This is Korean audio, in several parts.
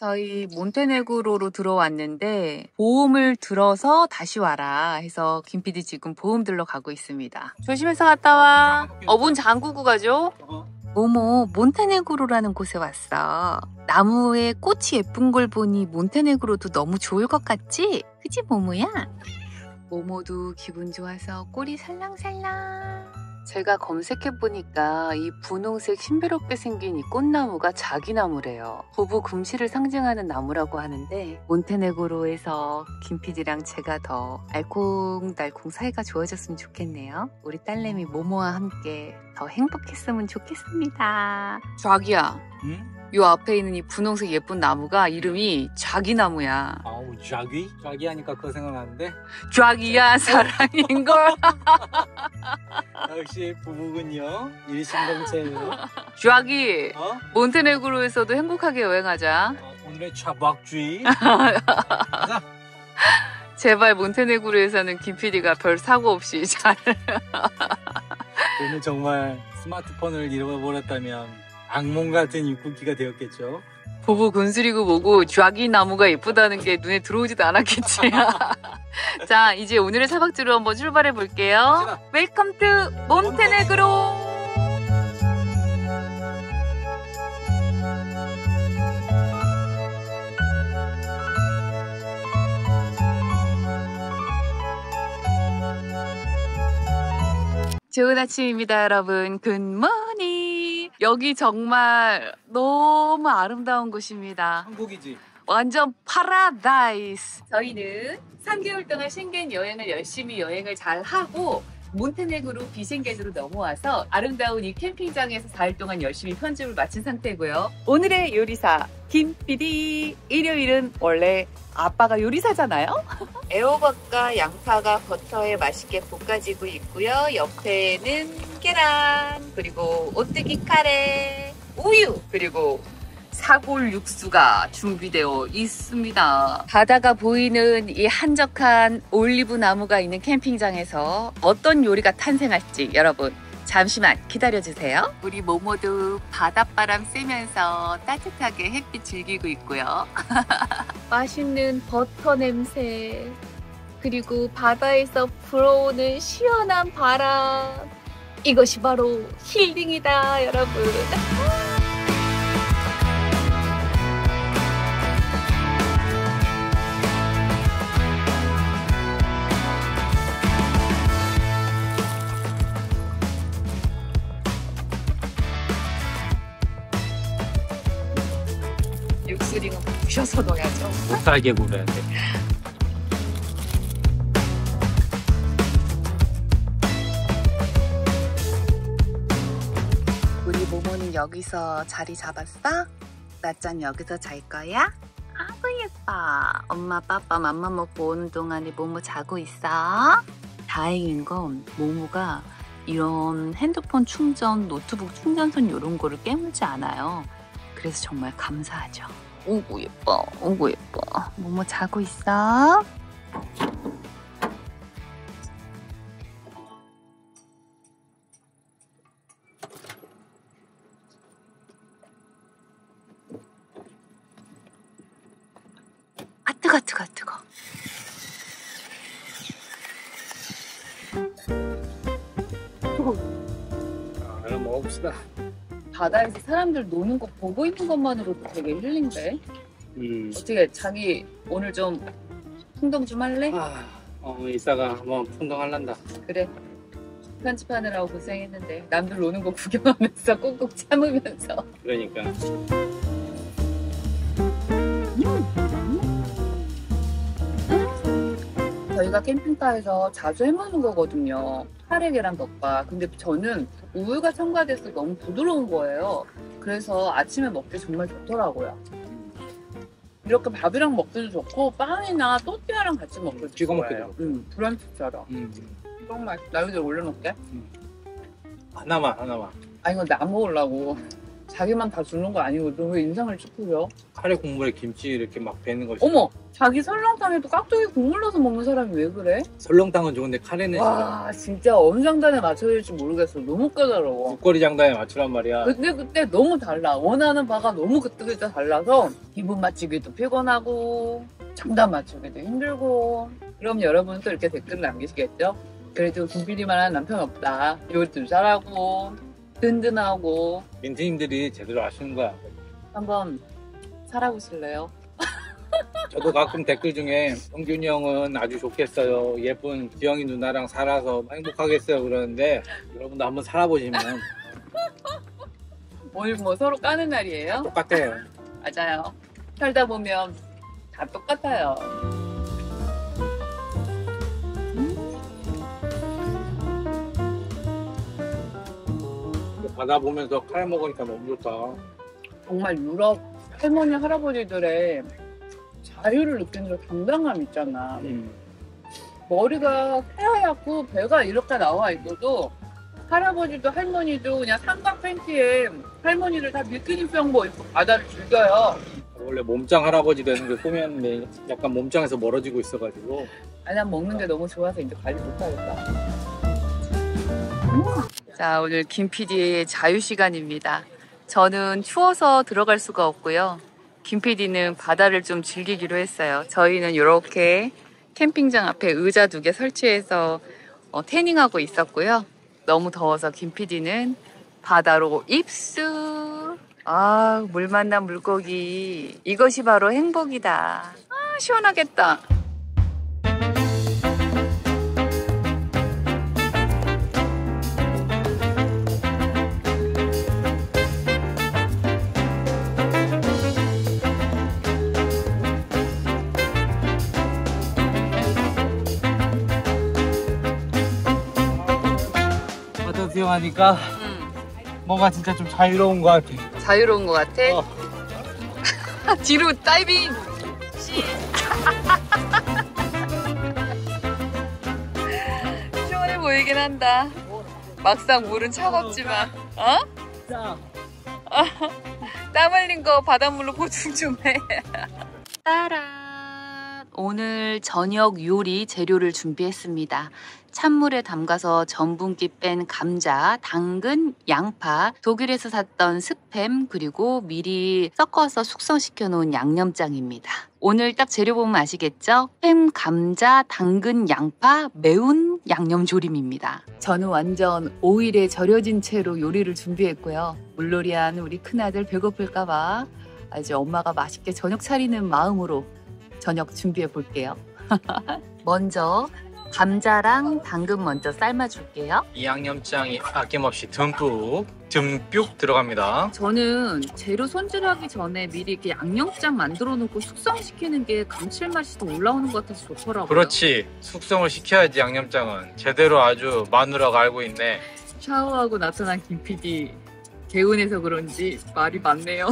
저희 몬테네그로로 들어왔는데 보험을 들어서 다시 와라 해서 김 PD 지금 보험 들러 가고 있습니다. 조심해서 갔다 와. 문 잠그고 가죠? 모모 몬테네그로라는 곳에 왔어. 나무에 꽃이 예쁜 걸 보니 몬테네그로도 너무 좋을 것 같지? 그치 모모야? 모모도 기분 좋아서 꼬리 살랑살랑. 제가 검색해보니까 이 분홍색 신비롭게 생긴 이 꽃나무가 자기나무래요. 부부 금실을 상징하는 나무라고 하는데 몬테네그로에서 김 PD랑 제가 더 알콩달콩 사이가 좋아졌으면 좋겠네요. 우리 딸내미 모모와 함께 더 행복했으면 좋겠습니다. 자기야. 응? 요 앞에 있는 이 분홍색 예쁜 나무가 이름이 자기나무야. 아우 자기? 자기 하니까 그거 생각나는데 자기야 사랑인걸. 역시 부부군요. 일심동체예요. 자기 어? 몬테네그로에서도 행복하게 여행하자. 오늘의 차박주의. 가자. 제발 몬테네그로에서는 김 PD가 별 사고 없이 잘. 오늘 정말 스마트폰을 잃어버렸다면 악몽 같은 입국기가 되었겠죠. 부부 군수리고 뭐고 쥐기 나무가 예쁘다는 게 눈에 들어오지도 않았겠지. 자, 이제 오늘의 차박지로 한번 출발해 볼게요. 웰컴 투 몬테네그로. 좋은 아침입니다, 여러분. 굿모닝. 여기 정말 너무 아름다운 곳입니다. 한국이지. 완전 파라다이스. 저희는 3개월 동안 쉥겐 여행을 열심히 여행을 잘 하고 몬테네그로 비쉥겐으로 넘어와서 아름다운 이 캠핑장에서 4일 동안 열심히 편집을 마친 상태고요. 오늘의 요리사 김 PD. 일요일은 원래 아빠가 요리사잖아요. 애호박과 양파가 버터에 맛있게 볶아지고 있고요. 옆에는 계란, 그리고 오뚜기 카레, 우유, 그리고 사골 육수가 준비되어 있습니다. 바다가 보이는 이 한적한 올리브 나무가 있는 캠핑장에서 어떤 요리가 탄생할지 여러분 잠시만 기다려주세요. 우리 모모도 바닷바람 쐬면서 따뜻하게 햇빛 즐기고 있고요. 맛있는 버터 냄새, 그리고 바다에서 불어오는 시원한 바람, 이것이 바로 힐링이다 여러분. 육수링은 부셔서 넣어야죠. 못 살게 구워야 돼. 우리 모모는 여기서 자리 잡았어? 낮잠 여기서 잘 거야? 아구 예뻐. 엄마 빠빠 맘마 먹고 오는 동안에 모모 자고 있어. 다행인 건 모모가 이런 핸드폰 충전, 노트북 충전선 이런 거를 깨물지 않아요. 그래서 정말 감사하죠. 오구 예뻐, 오구 예뻐. 모모 자고 있어. 아 뜨거 뜨거 뜨거. 그럼 먹읍시다. 바다에서 사람들 노는 거 보고 있는 것만으로도 되게 힐링돼. 어떻게 자기 오늘 좀 풍덩 좀 할래? 이따가 한번 풍덩할란다. 그래. 편집하느라고 고생했는데 남들 노는 거 구경하면서 꾹꾹 참으면서. 그러니까. 저희가 캠핑카에서 자주 해먹는 거거든요. 카레 계란 덮밥. 근데 저는 우유가 첨가돼서 너무 부드러운 거예요. 그래서 아침에 먹기 정말 좋더라고요. 이렇게 밥이랑 먹기도 좋고 빵이나 또띠아랑 같이 먹기도 찍어 좋아요. 먹기도 좋고. 브런치처럼. 정말 나 여기다 올려놓을게. 하나만. 아 이거 나 먹으려고. 자기만 다 주는 거 아니거든. 왜 인상을 찌푸려? 카레 국물에 김치 이렇게 막 배는 거. 어머! 자기 설렁탕에도 깍두기 국물 넣어서 먹는 사람이 왜 그래? 설렁탕은 좋은데 카레는 싫어. 와, 진짜 어느 장단에 맞춰야 될지 모르겠어. 너무 까다로워. 국거리 장단에 맞추란 말이야. 그때 너무 달라. 원하는 바가 너무 그때 달라서 기분 맞추기도 피곤하고 장단 맞추기도 힘들고. 그럼 여러분도 이렇게 댓글 남기시겠죠? 그래도 김PD만한 남편 없다. 이것도 잘하고 든든하고. 민트님들이 제대로 아시는 거야. 한번 살아보실래요? 저도 가끔 댓글 중에 형균이 형은 아주 좋겠어요. 예쁜 지영이 누나랑 살아서 행복하겠어요. 그러는데 여러분도 한번 살아보시면 오늘 뭐 서로 까는 날이에요? 똑같아요. 맞아요. 살다 보면 다 똑같아요. 바다 보면서 카레 먹으니까 너무 좋다. 정말 유럽 할머니 할아버지들의 자유를 느끼는 당당함 있잖아. 머리가 새하얗고 배가 이렇게 나와 있어도 할아버지도 할머니도 그냥 삼각 팬티에 할머니를 다 비키니병 뭐 입고 바다를 즐겨요. 원래 몸짱 할아버지 되는 게 꿈이었는데 약간 몸짱에서 멀어지고 있어가지고. 아니, 난 먹는 게 너무 좋아서 이제 관리 못하겠다. 자, 오늘 김PD의 자유시간입니다. 저는 추워서 들어갈 수가 없고요. 김PD는 바다를 좀 즐기기로 했어요. 저희는 이렇게 캠핑장 앞에 의자 2개 설치해서 태닝하고 있었고요. 너무 더워서 김PD는 바다로 입수. 아, 물 만난 물고기. 이것이 바로 행복이다. 아, 시원하겠다. 바다 수영하니까 뭔가 진짜 좀 자유로운 것 같아. 자유로운 것 같아? 뒤로 다이빙! 시원해 보이긴 한다. 막상 물은 차갑지만, 어? 땀 흘린 거 바닷물로 보충 좀 해. 따란! 오늘 저녁 요리 재료를 준비했습니다. 찬물에 담가서 전분기 뺀 감자, 당근, 양파, 독일에서 샀던 스팸, 그리고 미리 섞어서 숙성시켜 놓은 양념장입니다. 오늘 딱 재료 보면 아시겠죠? 햄, 감자, 당근, 양파, 매운 양념조림입니다. 저는 완전 오일에 절여진 채로 요리를 준비했고요. 물놀이한 우리 큰아들 배고플까봐 아주 엄마가 맛있게 저녁 차리는 마음으로 저녁 준비해 볼게요. 먼저 감자랑 당근 먼저 삶아줄게요. 이 양념장이 아낌없이 듬뿍 들어갑니다. 저는 재료 손질하기 전에 미리 이렇게 양념장 만들어 놓고 숙성시키는 게 감칠맛이 더 올라오는 것 같아서 좋더라고요. 그렇지. 숙성을 시켜야지 양념장은. 제대로 아주 마누라가 알고 있네. 샤워하고 나타난 김PD 개운해서 그런지 말이 많네요.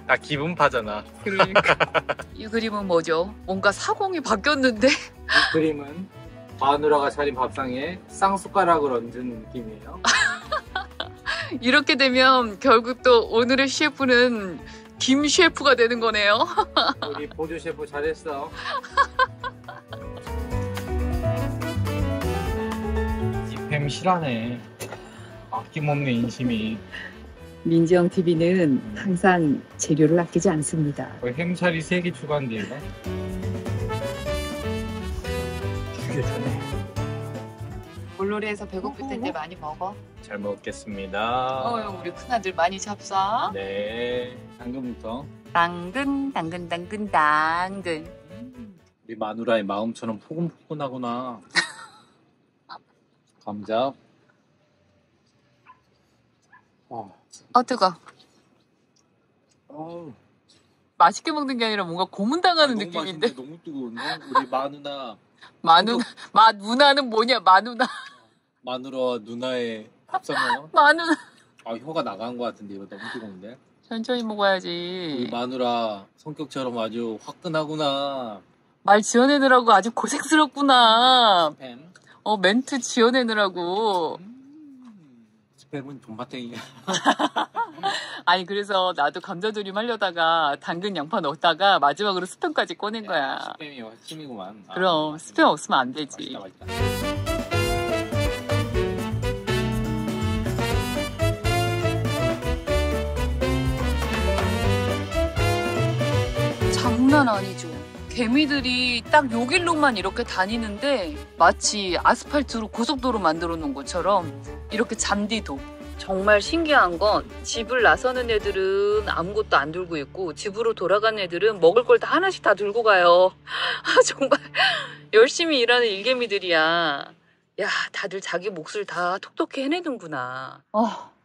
나 기분파잖아. 그러니까. 이 그림은 뭐죠? 뭔가 사공이 바뀌었는데? 이 그림은 마누라가 차린 밥상에 쌍숟가락을 얹은 느낌이에요. 이렇게 되면 결국 또 오늘의 셰프는 김 셰프가 되는 거네요. 우리 보조 셰프 잘했어. 이 팸 실하네. 아낌없는 인심이. 민지영 TV는 항상 재료를 아끼지 않습니다. 거의 햄살이 3개 추가한대요. 죽여 전에. 물놀이에서 배고플 텐데 많이 먹어. 잘 먹겠습니다. 우리 큰아들 많이 잡사. 네. 당근부터. 당근. 우리 마누라의 마음처럼 포근포근하구나. 감자. 뜨거. 맛있게 먹는 게 아니라 뭔가 고문당하는 느낌인데. 너무 뜨거운데? 우리 마누나. 누나는 뭐냐, 마누나. 마누라와 누나의 합성어. 마누나. 혀가 나간 것 같은데 이거 너무 뜨거운데? 천천히 먹어야지. 우리 마누라 성격처럼 아주 화끈하구나. 말 지어내느라고 아주 고생스럽구나. 팬. 멘트 지어내느라고. 스팸은 돈바탱이야. 아니 그래서 나도 감자조림 하려다가 당근 양파 넣었다가 마지막으로 스팸까지 꺼낸 거야. 스팸이 핵심이구만. 그럼 스팸 없으면 안 되지. 맛있다, 맛있다. 장난 아니죠. 개미들이 딱 요 길로만 이렇게 다니는데 마치 아스팔트로 고속도로 만들어 놓은 것처럼 이렇게 잔디도. 정말 신기한 건 집을 나서는 애들은 아무것도 안 들고 있고 집으로 돌아가는 애들은 먹을 걸 다 하나씩 다 들고 가요. 정말 열심히 일하는 일개미들이야. 야, 다들 자기 몫을 다 톡톡히 해내는구나.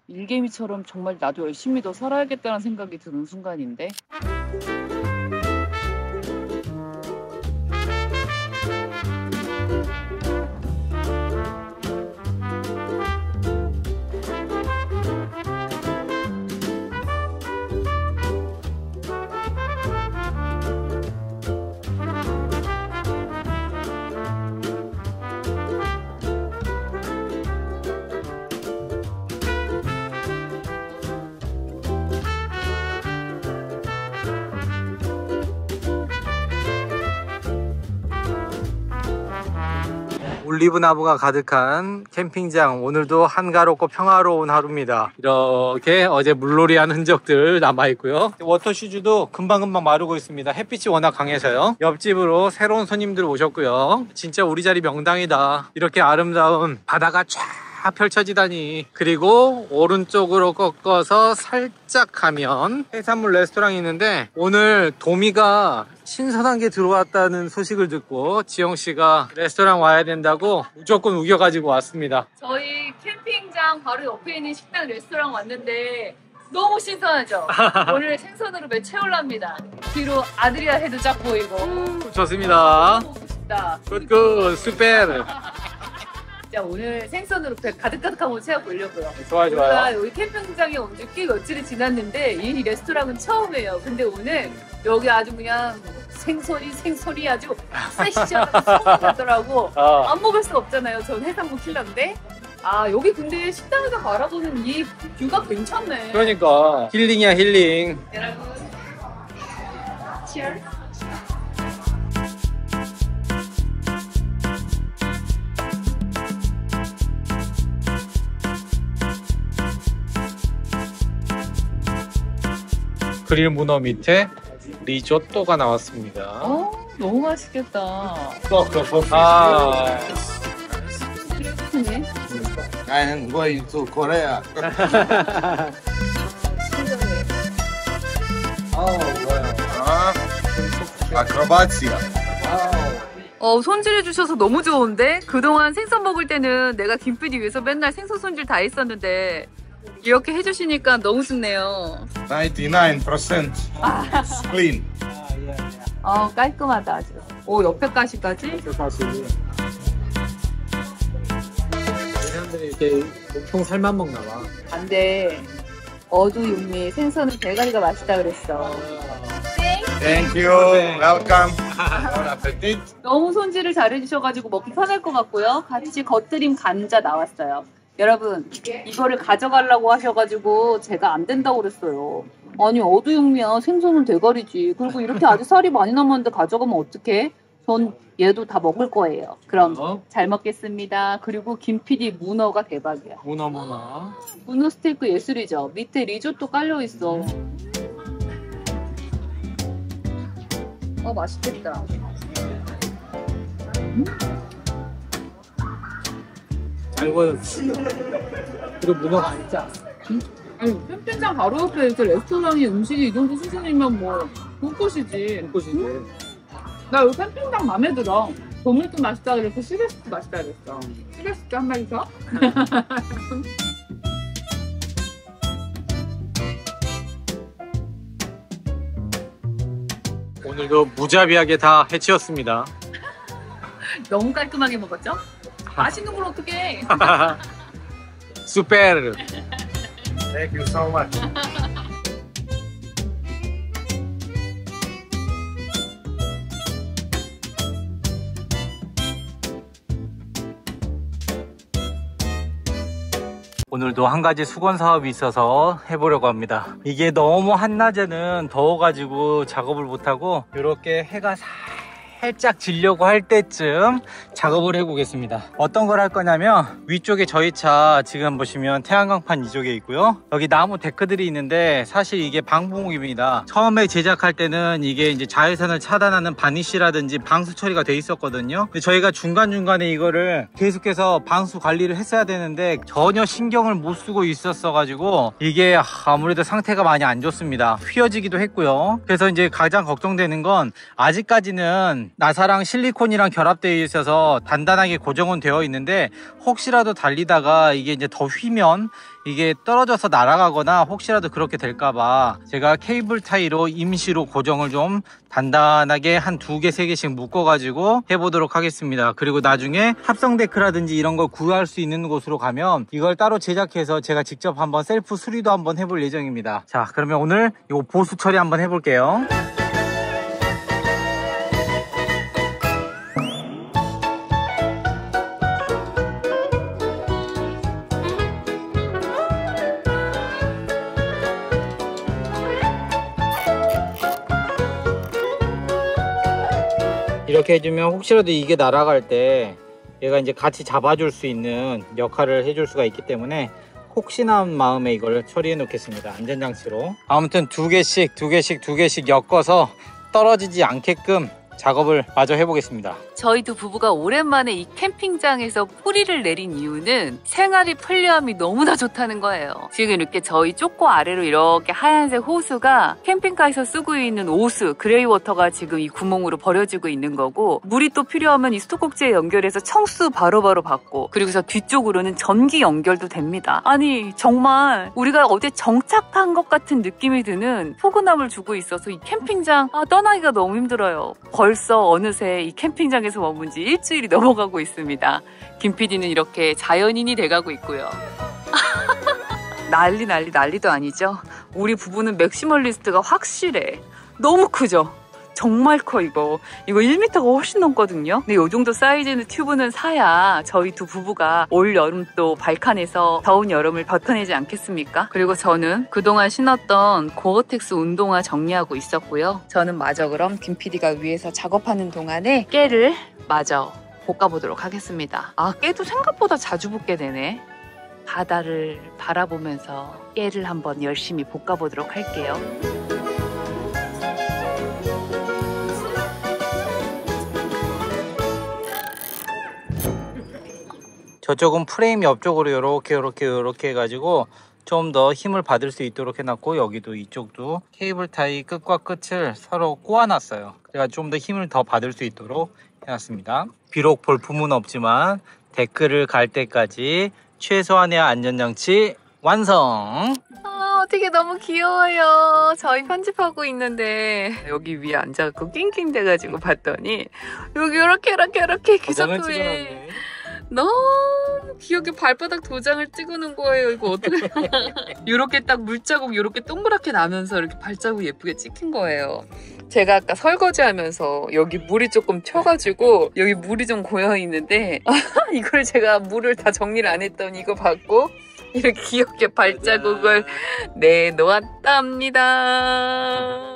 일개미처럼 정말 나도 열심히 더 살아야겠다는 생각이 드는 순간인데. 올리브 나무가 가득한 캠핑장. 오늘도 한가롭고 평화로운 하루입니다. 이렇게 어제 물놀이한 흔적들 남아있고요. 워터슈즈도 금방금방 마르고 있습니다. 햇빛이 워낙 강해서요. 옆집으로 새로운 손님들 오셨고요. 진짜 우리 자리 명당이다. 이렇게 아름다운 바다가 쫙 펼쳐지다니. 그리고 오른쪽으로 꺾어서 살짝 가면 해산물 레스토랑이 있는데, 오늘 도미가 신선한 게 들어왔다는 소식을 듣고 지영씨가 레스토랑 와야 된다고 무조건 우겨가지고 왔습니다. 저희 캠핑장 바로 옆에 있는 식당 레스토랑 왔는데 너무 신선하죠? 오늘 생선으로 배 채울랍니다. 뒤로 아드리아 해도 쫙 보이고. 좋습니다. 너무 보고 싶다. 굿굿 스페르. 진짜 오늘 생선으로 배 가득가득 한번 채워보려고요. 좋아요, 좋아요. 우리가 여기 캠핑장에 온 지 꽤 며칠이 지났는데 이 레스토랑은 처음이에요. 근데 오늘 여기 아주 그냥 생선이 아주 세시하고 성공하더라고. 안 먹을 수가 없잖아요. 전 해산물 킬러인데. 여기 근데 식당에서 바라보는 이 뷰가 괜찮네. 그러니까 힐링이야, 힐링. 여러분, 치얼. 그릴 문어 밑에 리조또가 나왔습니다. 너무 맛있겠다. I'm going to Korea. Акробация. 손질해 주셔서 너무 좋은데? 그동안 생선 먹을 때는 내가 김PD 위해서 맨날 생선 손질 다 했었는데 이렇게 해주시니까 너무 좋네요. 99% clean. 깔끔하다 아주. 옆에 가시까지? 사람들이 이렇게 보통 살만 먹나 봐. 안 돼. 어두육미 생선은 대가리가 맛있다 그랬어. Thank you. Welcome. Bon appetit. 너무 손질을 잘해주셔가지고 먹기 편할 것 같고요. 같이 겉들임 감자 나왔어요. 여러분, 이거를 가져가려고 하셔가지고 제가 안 된다고 그랬어요. 아니, 어두육미야. 생선은 대가리지. 그리고 이렇게 아주 살이 많이 남았는데 가져가면 어떡해? 전 얘도 다 먹을 거예요. 그럼 잘 먹겠습니다. 그리고 김PD 문어가 대박이야. 문어 스테이크 예술이죠. 밑에 리조또 깔려있어. 맛있겠다. 잘 구워졌어. 그리고 문어가 안 짜. 아니, 캠핑장 바로 옆에 이렇게 레스토랑이 음식이 이 정도 수준이면 뭐 굿굿이지. 나 여기 캠핑장 마음에 들어. 도밀도 맛있다 그랬고 시베스도 맛있다 그랬어. 시베스도 한 마리 더? 오늘도 무자비하게 다 해치웠습니다. 너무 깔끔하게 먹었죠? 맛있는 걸 어떡해. 스페르. Thank you so much. 오늘도 한 가지 수건 사업이 있어서 해보려고 합니다. 이게 너무 한낮에는 더워가지고 작업을 못하고 이렇게 해가 살짝 지려고 할 때쯤 작업을 해보겠습니다. 어떤 걸 할 거냐면 위쪽에 저희 차 지금 보시면 태양광판 이쪽에 있고요. 여기 나무 데크들이 있는데 사실 이게 방부목입니다. 처음에 제작할 때는 이게 이제 자외선을 차단하는 바니쉬라든지 방수 처리가 돼 있었거든요. 근데 저희가 중간중간에 이거를 계속해서 방수 관리를 했어야 되는데 전혀 신경을 못 쓰고 있었어 가지고 이게 아무래도 상태가 많이 안 좋습니다. 휘어지기도 했고요. 그래서 이제 가장 걱정되는 건 아직까지는 나사랑 실리콘이랑 결합되어 있어서 단단하게 고정은 되어 있는데 혹시라도 달리다가 이게 이제 더 휘면 이게 떨어져서 날아가거나 혹시라도 그렇게 될까봐 제가 케이블 타이로 임시로 고정을 좀 단단하게 한 2개, 3개씩 묶어가지고 해보도록 하겠습니다. 그리고 나중에 합성 데크라든지 이런 걸 구할 수 있는 곳으로 가면 이걸 따로 제작해서 제가 직접 한번 셀프 수리도 한번 해볼 예정입니다. 자, 그러면 오늘 이 보수 처리 한번 해볼게요. 이렇게 해주면 혹시라도 이게 날아갈 때 얘가 이제 같이 잡아줄 수 있는 역할을 해줄 수가 있기 때문에 혹시나 마음에 이걸 처리해 놓겠습니다. 안전장치로. 아무튼 2개씩 엮어서 떨어지지 않게끔 작업을 마저 해보겠습니다. 저희 두 부부가 오랜만에 이 캠핑장에서 뿌리를 내린 이유는 생활이 편리함이 너무나 좋다는 거예요. 지금 이렇게 저희 쪼꼬 아래로 이렇게 하얀색 호수가 캠핑카에서 쓰고 있는 오수, 그레이워터가 지금 이 구멍으로 버려지고 있는 거고, 물이 또 필요하면 이 수도꼭지에 연결해서 청수 바로바로 받고, 그리고서 뒤쪽으로는 전기 연결도 됩니다. 아니 정말 우리가 어디 정착한 것 같은 느낌이 드는 포근함을 주고 있어서 이 캠핑장 떠나기가 너무 힘들어요. 벌써 어느새 이 캠핑장에서 머문 지 일주일이 넘어가고 있습니다. 김 PD는 이렇게 자연인이 돼가고 있고요. 난리도 아니죠. 우리 부부는 맥시멀리스트가 확실해. 너무 크죠? 정말 커 이거 1m가 훨씬 넘거든요. 근데 이 정도 사이즈의 튜브는 사야 저희 두 부부가 올 여름 또 발칸에서 더운 여름을 버텨내지 않겠습니까? 그리고 저는 그동안 신었던 고어텍스 운동화 정리하고 있었고요. 저는 마저 그럼 김 PD가 위에서 작업하는 동안에 깨를 마저 볶아보도록 하겠습니다. 깨도 생각보다 자주 볶게 되네. 바다를 바라보면서 깨를 한번 열심히 볶아보도록 할게요. 저쪽은 프레임 옆쪽으로 이렇게 해가지고 좀 더 힘을 받을 수 있도록 해놨고, 여기도 이쪽도 케이블 타이 끝과 끝을 서로 꼬아놨어요. 그래가 좀 더 힘을 더 받을 수 있도록 해놨습니다. 비록 볼품은 없지만 댓글을 갈 때까지 최소한의 안전장치 완성! 어떻게 너무 귀여워요. 저희 편집하고 있는데 여기 위에 앉아갖고 낑낑 대가지고 봤더니 여기 이렇게 기사표에 너무 귀엽게 발바닥 도장을 찍어놓은 거예요. 이거 어떡해. 이렇게 딱 물자국 이렇게 동그랗게 나면서 이렇게 발자국 예쁘게 찍힌 거예요. 제가 아까 설거지 하면서 여기 물이 조금 튀어가지고 여기 물이 좀 고여 있는데 이걸 제가 물을 다 정리를 안 했더니 이거 받고 이렇게 귀엽게 발자국을 내놓았답니다.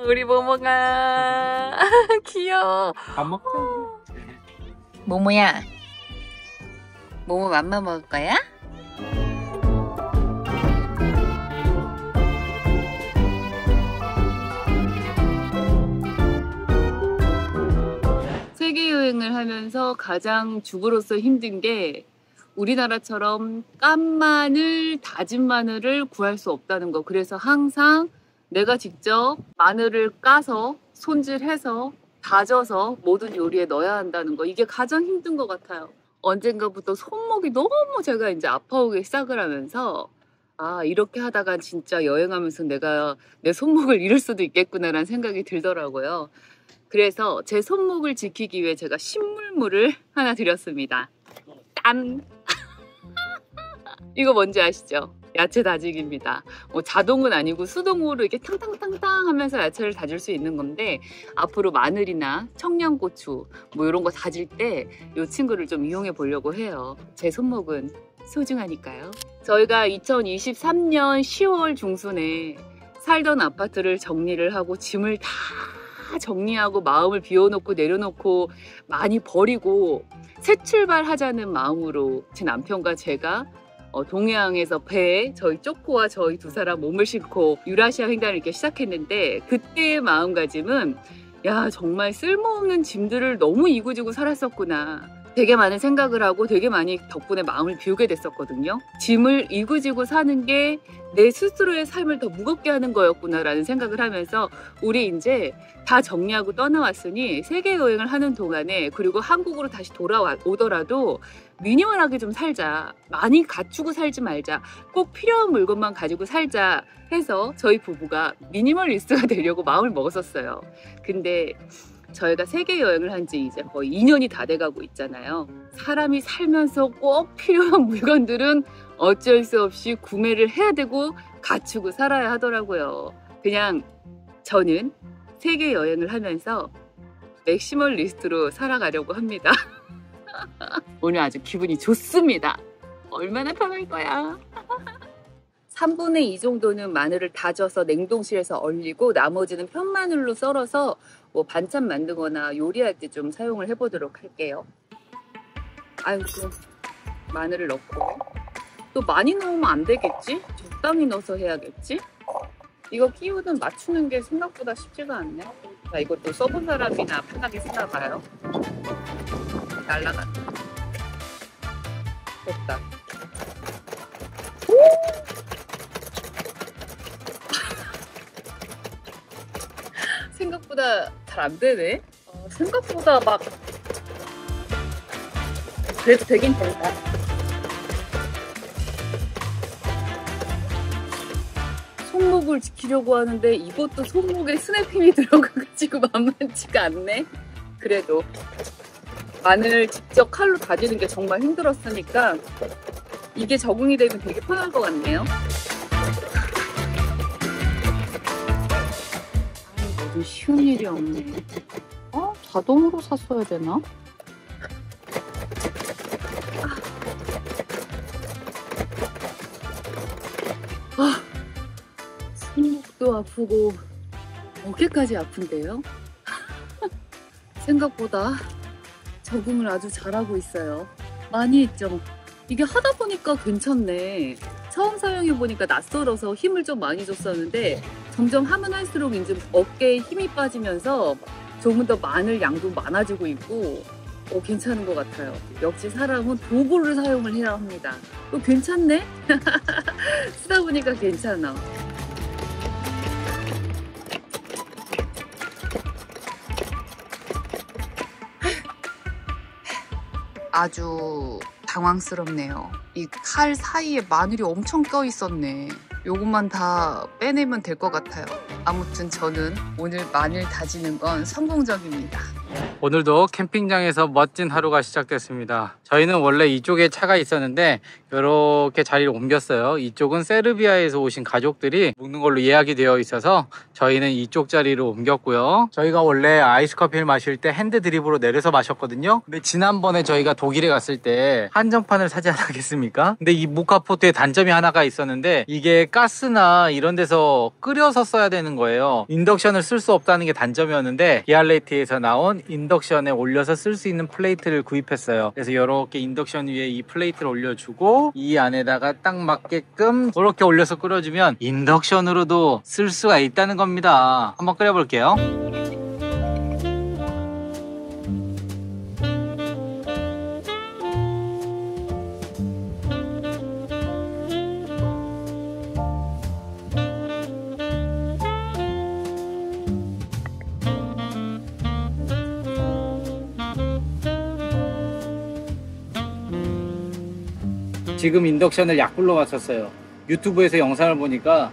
우리 모모가 귀여워. 밥 먹자. 모모야, 모모 맘마 먹을 거야? 세계 여행을 하면서 가장 주부로서 힘든 게 우리나라처럼 깐 마늘, 다진 마늘을 구할 수 없다는 거. 그래서 항상 내가 직접 마늘을 까서 손질해서 다져서 모든 요리에 넣어야 한다는 거. 이게 가장 힘든 것 같아요. 언젠가부터 손목이 너무 제가 이제 아파오기 시작을 하면서 이렇게 하다가 진짜 여행하면서 내가 내 손목을 잃을 수도 있겠구나라는 생각이 들더라고요. 그래서 제 손목을 지키기 위해 제가 신물물을 하나 드렸습니다. 땀! 이거 뭔지 아시죠? 야채 다지기입니다. 자동은 아니고 수동으로 이렇게 탕탕탕탕 하면서 야채를 다질 수 있는 건데, 앞으로 마늘이나 청양고추 이런 거 다질 때 이 친구를 좀 이용해 보려고 해요. 제 손목은 소중하니까요. 저희가 2023년 10월 중순에 살던 아파트를 정리를 하고 짐을 다 정리하고 마음을 비워놓고 내려놓고 많이 버리고 새 출발하자는 마음으로 제 남편과 제가 동해항에서 배에 저희 쪼꼬와 저희 두 사람 몸을 싣고 유라시아 횡단을 이렇게 시작했는데, 그때의 마음가짐은 야, 정말 쓸모없는 짐들을 너무 이고지고 살았었구나, 되게 많은 생각을 하고 되게 많이 덕분에 마음을 비우게 됐었거든요. 짐을 이고지고 사는 게 내 스스로의 삶을 더 무겁게 하는 거였구나 라는 생각을 하면서, 우리 이제 다 정리하고 떠나왔으니 세계 여행을 하는 동안에, 그리고 한국으로 다시 돌아오더라도 미니멀하게 좀 살자, 많이 갖추고 살지 말자, 꼭 필요한 물건만 가지고 살자 해서 저희 부부가 미니멀리스트가 되려고 마음을 먹었었어요. 근데 저희가 세계 여행을 한 지 이제 거의 2년이 다 돼가고 있잖아요. 사람이 살면서 꼭 필요한 물건들은 어쩔 수 없이 구매를 해야 되고 갖추고 살아야 하더라고요. 그냥 저는 세계 여행을 하면서 맥시멀리스트로 살아가려고 합니다. 오늘 아주 기분이 좋습니다. 얼마나 편할 거야. 3분의 2 정도는 마늘을 다져서 냉동실에서 얼리고, 나머지는 편마늘로 썰어서 뭐 반찬 만들거나 요리할 때 좀 사용을 해보도록 할게요. 아이고, 마늘을 넣고, 또 많이 넣으면 안 되겠지? 적당히 넣어서 해야겠지? 이거 끼우든 맞추는 게 생각보다 쉽지가 않네. 자, 이것도 써본 사람이나 편하게 쓰나 봐요. 날라간다. 됐다. 생각보다 잘 안 되네. 생각보다 막, 그래도 되긴 된다. 손목을 지키려고 하는데 이것도 손목에 스냅핑이 들어가가지고 만만치가 않네. 그래도 마늘 직접 칼로 다지는 게 정말 힘들었으니까 이게 적응이 되면 되게 편할 것 같네요. 무슨 쉬운 일이 없네. 자동으로 샀어야 되나? 손목도 아프고 어깨까지 아픈데요? 생각보다 적응을 아주 잘하고 있어요. 많이 했죠. 이게 하다 보니까 괜찮네. 처음 사용해보니까 낯설어서 힘을 좀 많이 줬었는데, 점점 하면 할수록 이제 어깨에 힘이 빠지면서 조금 더 마늘 양도 많아지고 있고, 괜찮은 것 같아요. 역시 사람은 도구를 사용을 해야 합니다. 괜찮네? 쓰다 보니까 괜찮아. 아주 당황스럽네요. 이 칼 사이에 마늘이 엄청 껴 있었네. 요것만 다 빼내면 될 것 같아요. 아무튼 저는 오늘 마늘 다지는 건 성공적입니다. 오늘도 캠핑장에서 멋진 하루가 시작됐습니다. 저희는 원래 이쪽에 차가 있었는데 이렇게 자리를 옮겼어요. 이쪽은 세르비아에서 오신 가족들이 묵는 걸로 예약이 되어 있어서 저희는 이쪽 자리로 옮겼고요. 저희가 원래 아이스 커피를 마실 때 핸드 드립으로 내려서 마셨거든요. 근데 지난번에 저희가 독일에 갔을 때 한정판을 사지 않았겠습니까? 근데 이 모카포트에 단점이 하나가 있었는데, 이게 가스나 이런 데서 끓여서 써야 되는 거예요. 인덕션을 쓸 수 없다는 게 단점이었는데, 기알레티에서 나온 인덕션에 올려서 쓸 수 있는 플레이트를 구입했어요. 그래서 이렇게 인덕션 위에 이 플레이트를 올려주고 이 안에다가 딱 맞게끔 이렇게 올려서 끓여주면 인덕션으로도 쓸 수가 있다는 겁니다. 한번 끓여볼게요. 지금 인덕션을 약불로 맞췄어요. 유튜브에서 영상을 보니까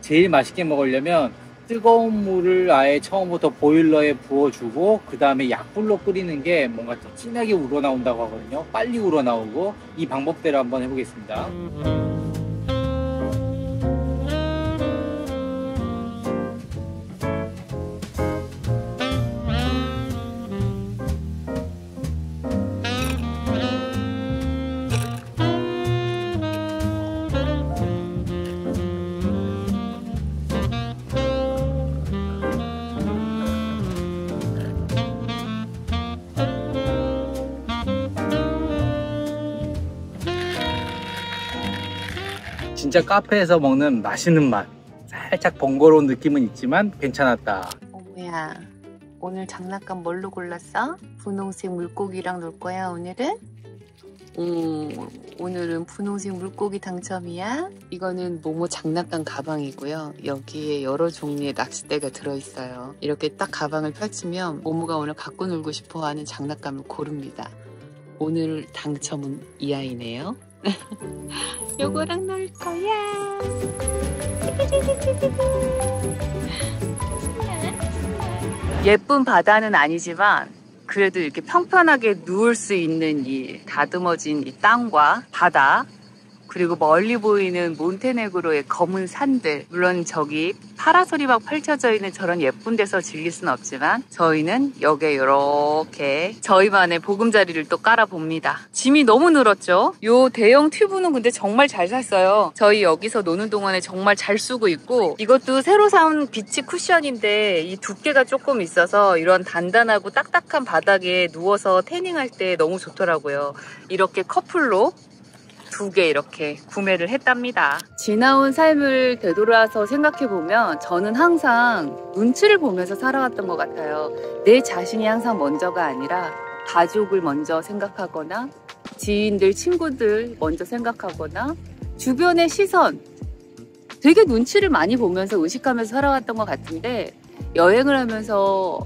제일 맛있게 먹으려면 뜨거운 물을 아예 처음부터 보일러에 부어주고 그 다음에 약불로 끓이는 게 뭔가 더 진하게 우러나온다고 하거든요. 빨리 우러나오고, 이 방법대로 한번 해보겠습니다. 진짜 카페에서 먹는 맛있는 맛. 살짝 번거로운 느낌은 있지만 괜찮았다. 어머야, 오늘 장난감 뭘로 골랐어? 분홍색 물고기랑 놀 거야 오늘은? 오늘은 분홍색 물고기 당첨이야. 이거는 모모 장난감 가방이고요. 여기에 여러 종류의 낚싯대가 들어있어요. 이렇게 딱 가방을 펼치면 모모가 오늘 갖고 놀고 싶어하는 장난감을 고릅니다. 오늘 당첨은 이 아이네요. 요거랑 놀 거야. 예쁜 바다는 아니지만 그래도 이렇게 평평하게 누울 수 있는 이 다듬어진 이 땅과 바다, 그리고 멀리 보이는 몬테네그로의 검은 산들, 물론 저기 파라솔이 막 펼쳐져 있는 저런 예쁜 데서 즐길 수는 없지만 저희는 여기에 이렇게 저희만의 보금자리를 또 깔아봅니다. 짐이 너무 늘었죠? 요 대형 튜브는 근데 정말 잘 샀어요. 저희 여기서 노는 동안에 정말 잘 쓰고 있고, 이것도 새로 산 비치 쿠션인데 이 두께가 조금 있어서 이런 단단하고 딱딱한 바닥에 누워서 태닝할 때 너무 좋더라고요. 이렇게 커플로 2개 이렇게 구매를 했답니다. 지나온 삶을 되돌아서 생각해보면 저는 항상 눈치를 보면서 살아왔던 것 같아요. 내 자신이 항상 먼저가 아니라 가족을 먼저 생각하거나 지인들, 친구들 먼저 생각하거나 주변의 시선, 되게 눈치를 많이 보면서 의식하면서 살아왔던 것 같은데, 여행을 하면서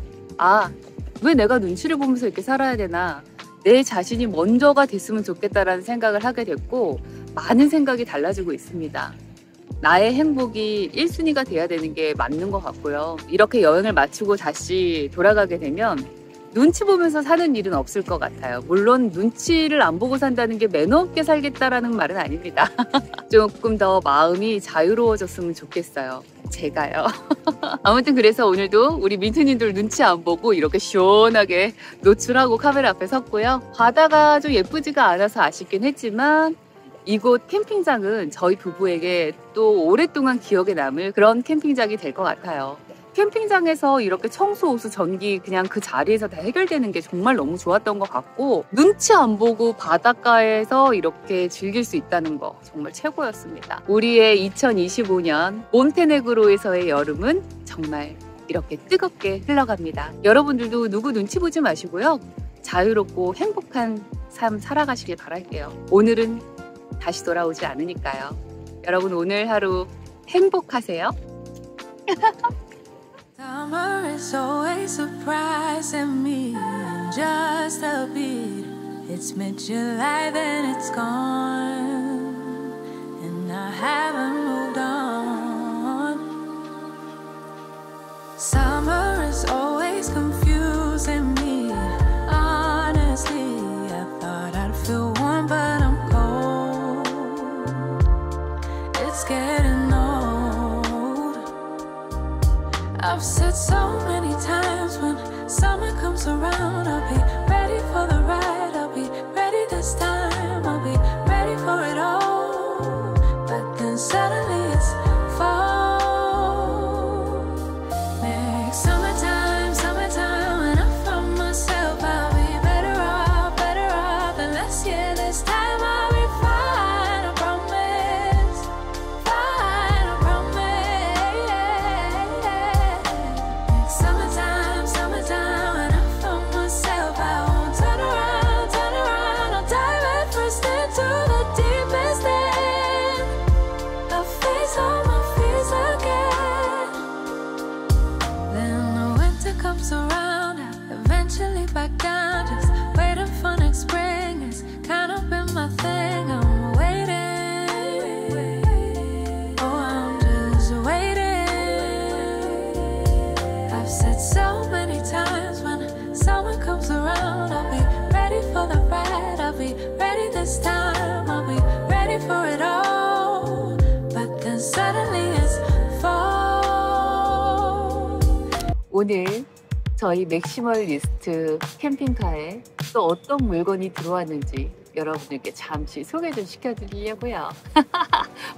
왜 내가 눈치를 보면서 이렇게 살아야 되나, 내 자신이 먼저가 됐으면 좋겠다라는 생각을 하게 됐고, 많은 생각이 달라지고 있습니다. 나의 행복이 1순위가 돼야 되는 게 맞는 것 같고요. 이렇게 여행을 마치고 다시 돌아가게 되면 눈치 보면서 사는 일은 없을 것 같아요. 물론 눈치를 안 보고 산다는 게 매너 없게 살겠다라는 말은 아닙니다. 조금 더 마음이 자유로워졌으면 좋겠어요. 제가요. 아무튼 그래서 오늘도 우리 민트님들 눈치 안 보고 이렇게 시원하게 노출하고 카메라 앞에 섰고요. 바다가 좀 예쁘지가 않아서 아쉽긴 했지만 이곳 캠핑장은 저희 부부에게 또 오랫동안 기억에 남을 그런 캠핑장이 될 것 같아요. 캠핑장에서 이렇게 청소, 호수, 전기 그냥 그 자리에서 다 해결되는 게 정말 너무 좋았던 것 같고, 눈치 안 보고 바닷가에서 이렇게 즐길 수 있다는 거 정말 최고였습니다. 우리의 2025년 몬테네그로에서의 여름은 정말 이렇게 뜨겁게 흘러갑니다. 여러분들도 누구 눈치 보지 마시고요. 자유롭고 행복한 삶 살아가시길 바랄게요. 오늘은 다시 돌아오지 않으니까요. 여러분 오늘 하루 행복하세요. Summer is always surprising me in just a bit. It's mid-July, then it's gone, and I haven't moved on. Summer is always confusing me. Honestly, I thought I'd feel warm, but I'm cold. It's getting old. I've said so many times, when summer comes around, I'll be ready for the ride. I'll be ready this time. I'll be ready for it all. But then suddenly it's fall. Next summertime, summertime, when I found myself, I'll be better off than last year. This time I'll be fine, I promise. Fine, I promise. Next summertime, summertime, when I found myself, I won't turn around, I'll dive head first into the deepest end. I'll face all my fears again. Then the winter comes around, I eventually back down, just waiting for next spring. It's kind of been my thing, I'm waiting. Oh, I'm just waiting. I've said so many times, when summer comes around, I'll be ready for the ride. I'll be ready this time. I'll be ready for it all. But then suddenly it's fall. 오늘 저희 맥시멀리스트 캠핑카에 또 어떤 물건이 들어왔는지 여러분들께 잠시 소개 좀 시켜드리려고요.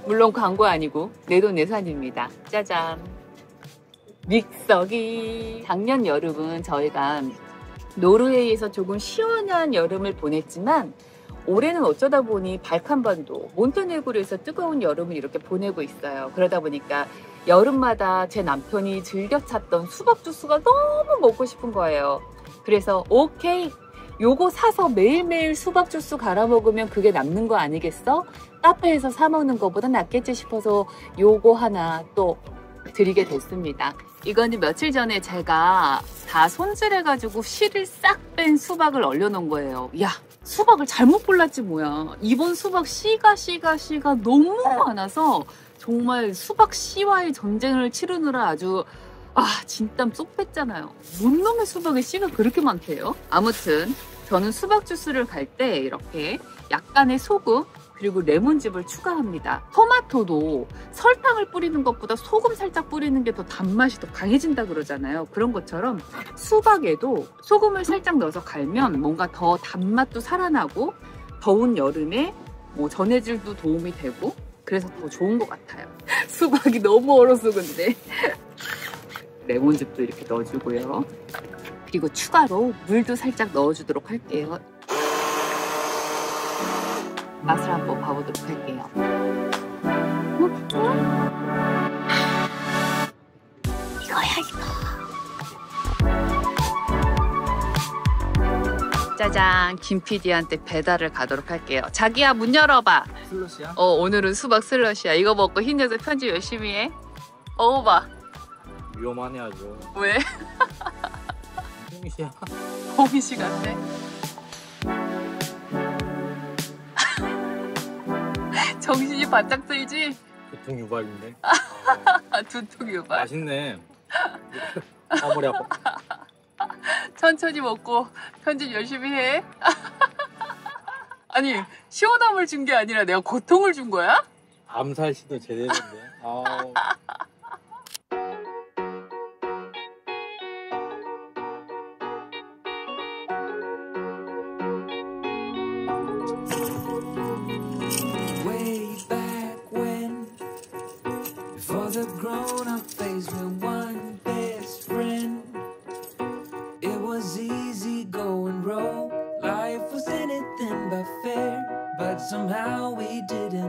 물론 광고 아니고 내돈내산입니다. 짜잔! 믹서기! 작년 여름은 저희가 노르웨이에서 조금 시원한 여름을 보냈지만 올해는 어쩌다 보니 발칸반도, 몬테네그로에서 뜨거운 여름을 이렇게 보내고 있어요. 그러다 보니까 여름마다 제 남편이 즐겨 찾던 수박 주스가 너무 먹고 싶은 거예요. 그래서 오케이, 요거 사서 매일매일 수박 주스 갈아 먹으면 그게 남는 거 아니겠어? 카페에서 사 먹는 거보다 낫겠지 싶어서 요거 하나 또 드리게 됐습니다. 이거는 며칠 전에 제가 다 손질해가지고 씨를 싹 뺀 수박을 얼려놓은 거예요. 야, 수박을 잘못 골랐지 뭐야. 이번 수박 씨가 너무 많아서 정말 수박 씨와의 전쟁을 치르느라 아주 진땀 쏙 뺐잖아요. 뭔 놈의 수박에 씨가 그렇게 많대요? 아무튼 저는 수박 주스를 갈 때 이렇게 약간의 소금 그리고 레몬즙을 추가합니다. 토마토도 설탕을 뿌리는 것보다 소금 살짝 뿌리는 게 더 단맛이 더 강해진다 그러잖아요. 그런 것처럼 수박에도 소금을 살짝 넣어서 갈면 뭔가 더 단맛도 살아나고 더운 여름에 뭐 전해질도 도움이 되고 그래서 더 좋은 것 같아요. 수박이 너무 얼어서 근데 레몬즙도 이렇게 넣어주고요. 그리고 추가로 물도 살짝 넣어주도록 할게요. 맛을 한번 봐보도록 할게요. 이거야 이거. 짜잔, 김 PD한테 배달을 가도록 할게요. 자기야 문 열어봐. 슬러시야? 오늘은 수박 슬러시야. 이거 먹고 힘내서 편집 열심히 해. 먹어봐. 위험하네 아주. 왜? 콩이야. 호미씨 같네. 정신이 바짝 뜨이지? 두통 유발인데. 두통 유발. 맛있네. 머리 아파. 천천히 먹고 편집 열심히 해. 아니 시원함을 준 게 아니라 내가 고통을 준 거야? 암살 시도 제대로인데. 아우. Way back when, before the grown-up phase, we're one best friend. It was easy going roll. Life was anything but fair, but somehow we didn't